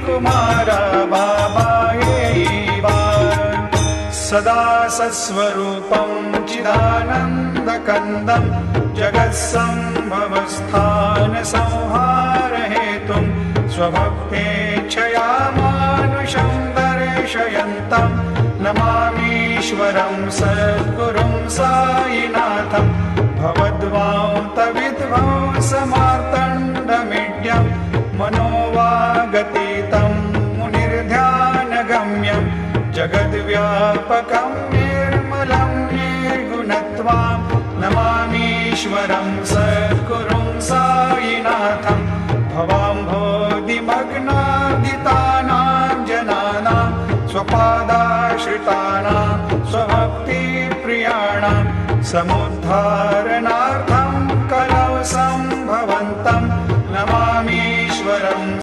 कुमार बाबा येवा सदा सस्वरूपं चिदानन्दकन्दं जगत्सम्भवस्थान संहारहेतुं स्वभक्तेच्छया मानुषं दर्शयन्तं नमामीश्वरं सद्गुरुं साईनाथं भवद्वान्तविध्वंसमार्तण्डमीड्यं मनोवागतीतं मुनिर्ध्यानगम्यं जगद्व्यापकं निर्मलं निर्गुणत्वां नमामीश्वरं सद्गुरुं साईनाथं भवाम्भोधिमग्नादितानां जनानां स्वपादाश्रितानां स्वभक्तिप्रियाणां समुद्धारणार्थं